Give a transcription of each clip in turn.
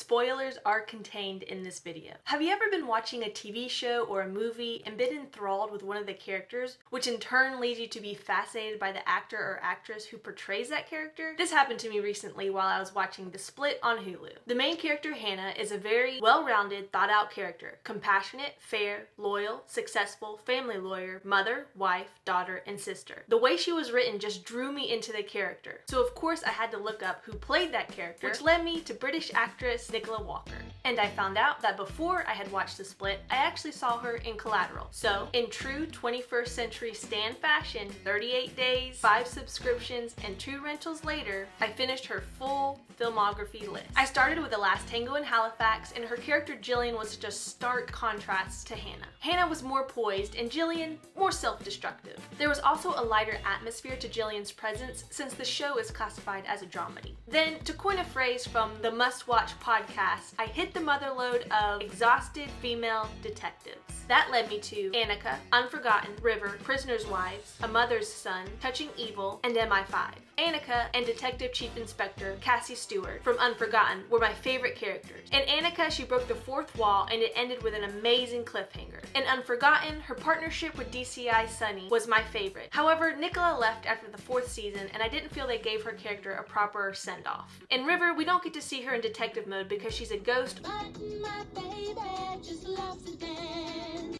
spoilers are contained in this video. Have you ever been watching a TV show or a movie and been enthralled with one of the characters, which in turn leads you to be fascinated by the actor or actress who portrays that character? This happened to me recently while I was watching The Split on Hulu. The main character, Hannah, is a very well-rounded, thought-out character. Compassionate, fair, loyal, successful, family lawyer, mother, wife, daughter, and sister. The way she was written just drew me into the character. So of course I had to look up who played that character, which led me to British actress Nicola. And I found out that before I had watched The Split, I actually saw her in Collateral. So, in true 21st century Stan fashion, 38 days, 5 subscriptions, and 2 rentals later, I finished her full filmography list. I started with The Last Tango in Halifax, and her character Jillian was just stark contrast to Hannah. Hannah was more poised, and Jillian more self-destructive. There was also a lighter atmosphere to Jillian's presence, since the show is classified as a dramedy. Then, to coin a phrase from the Must Watch podcast, I hit the mother lode of exhausted female detectives. That led me to Annika, Unforgotten, River, Prisoner's Wives, A Mother's Son, Touching Evil, and MI5. Annika and Detective Chief Inspector Cassie Stewart from Unforgotten were my favorite characters. In Annika, she broke the fourth wall and it ended with an amazing cliffhanger. In Unforgotten, her partnership with DCI Sunny was my favorite. However, Nicola left after the 4th season and I didn't feel they gave her character a proper send-off. In River, we don't get to see her in detective mode because she's a ghost.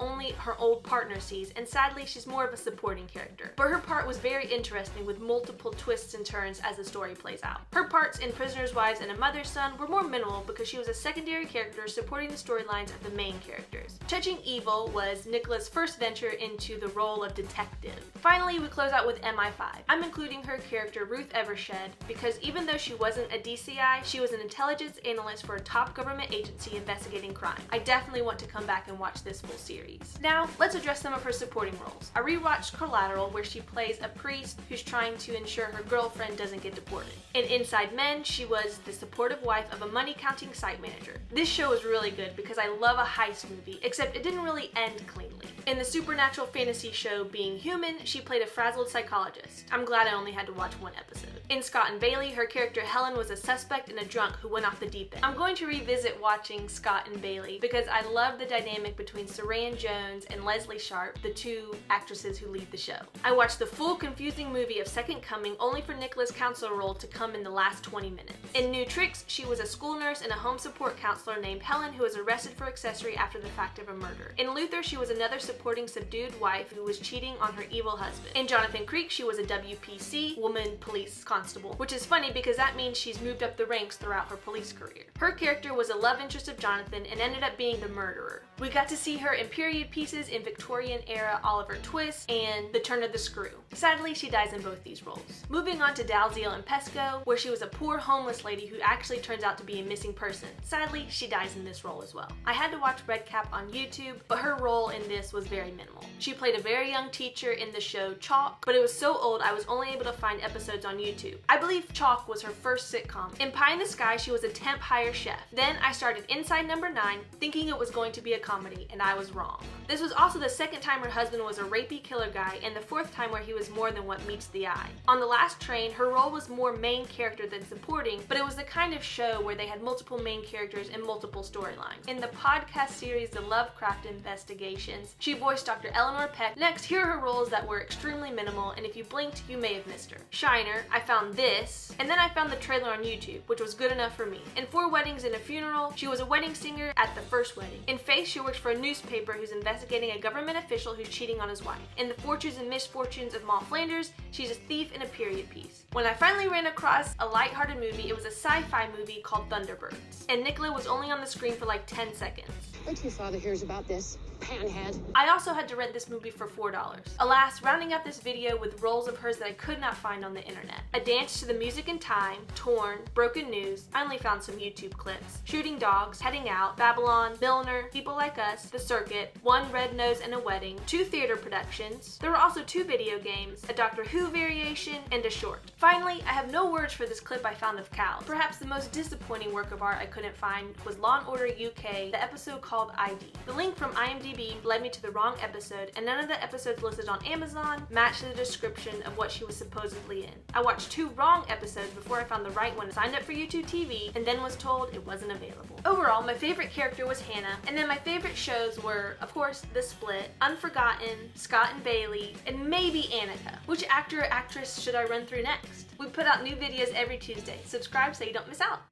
Only her old partner sees, and sadly she's more of a supporting character. But her part was very interesting with multiple twists and turns as the story plays out. Her parts in Prisoner's Wives and A Mother's Son were more minimal because she was a secondary character supporting the storylines of the main characters. Touching Evil was Nicola's first venture into the role of detective. Finally, we close out with MI5. I'm including her character Ruth Evershed because even though she wasn't a DCI, she was an intelligence analyst for a top government agency investigating crime. I definitely want to come back and watch this full series. Now, let's address some of her supporting roles. I rewatched Collateral, where she plays a priest who's trying to ensure her girlfriend doesn't get deported. In Inside Men, she was the supportive wife of a money-counting site manager. This show is really good because I love a heist movie, except it didn't really end cleanly. In the supernatural fantasy show Being Human, she played a frazzled psychologist. I'm glad I only had to watch 1 episode. In Scott and Bailey, her character Helen was a suspect and a drunk who went off the deep end. I'm going to revisit watching Scott and Bailey because I love the dynamic between Saran Jones and Leslie Sharp, the 2 actresses who lead the show. I watched the full confusing movie of Second Coming only for Nicola's counselor role to come in the last 20 minutes. In New Tricks, she was a school nurse and a home support counselor named Helen who was arrested for accessory after the fact of a murder. In Luther, she was another supporting subdued wife who was cheating on her evil husband. In Jonathan Creek, she was a WPC, woman police constable, which is funny because that means she's moved up the ranks throughout her police career. Her character was a love interest of Jonathan and ended up being the murderer. We got to see her in period pieces in Victorian era Oliver Twist and The Turn of the Screw. Sadly, she dies in both these roles. Moving on to Dalziel and Pesco, where she was a poor homeless lady who actually turns out to be a missing person. Sadly, she dies in this role as well. I had to watch Redcap on YouTube, but her role in this was very minimal. She played a very young teacher in the show Chalk, but it was so old I was only able to find episodes on YouTube. I believe Chalk was her first sitcom. In Pie in the Sky, she was a temp hire chef. Then I started Inside Number 9, thinking it was going to be a comedy, and I was wrong. This was also the 2nd time her husband was a rapey killer guy, and the 4th time where he was more than what meets the eye. On The Last Train, her role was more main character than supporting, but it was the kind of show where they had multiple main characters and multiple storylines. In the podcast series The Lovecraft Investigations, she voiced Dr. Eleanor Peck. Next, here are her roles that were extremely minimal, and if you blinked, you may have missed her. Shiner, I found this, and then I found the trailer on YouTube, which was good enough for me. In 4 Weddings and a Funeral, she was a wedding singer at the first wedding. In Faith, she works for a newspaper who's investigating a government official who's cheating on his wife. In The Fortunes and Misfortunes of Ma Flanders, she's a thief in a period piece. When I finally ran across a lighthearted movie, it was a sci-fi movie called Thunderbirds, and Nicola was only on the screen for like 10 seconds. Wait till your father hears about this, panhead. I also had to rent this movie for $4. Alas, rounding out this video with roles of hers that I could not find on the internet. A Dance to the Music in Time, Torn, Broken News, I only found some YouTube clips, Shooting Dogs, Heading Out, Babylon, Milner, People Like Us, The Circuit, One Red Nose and a Wedding, 2 theater productions. There were also 2 video games, a Doctor Who variation, and a short. Finally, I have no words for this clip I found of cows. Perhaps the most disappointing work of art I couldn't find was Law & Order UK, the episode called ID. The link from IMDb led me to the wrong episode, and none of the episodes listed on Amazon matched the description of what she was supposedly in. I watched watched 2 wrong episodes before I found the right one, signed up for YouTube TV, and then was told it wasn't available. Overall, my favorite character was Hannah, and then my favorite shows were, of course, The Split, Unforgotten, Scott and Bailey, and maybe Annika. Which actor or actress should I run through next? We put out new videos every Tuesday. Subscribe so you don't miss out.